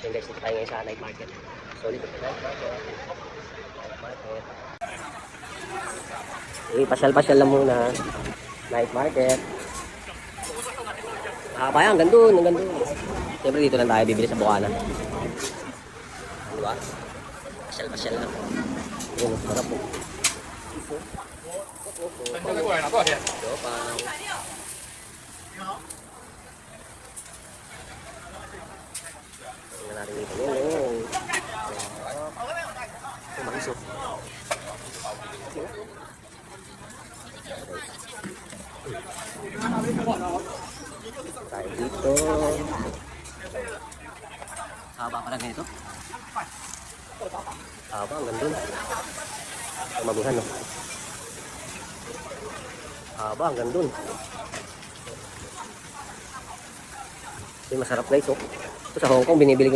Yung guys, dito tayo ngayon sa night market. Solid. Night market. Night market. Eh, pasyal-pasyal lang muna. Night market. Ah, kaya hanggang doon, hanggang doon. Siyempre dito lang tayo bibili sa Bukana. Diba? Pasyal-pasyal lang. Yun, sarap po. Jopang. Tingnan natin dito. Yun. Maisok. Tayo dito. Haba pala ganito. Haba, ang ganda. Mabuhan, no? Haba, ang ganda. Masarap guys, oh. Ito sa Hong Kong, binibili ko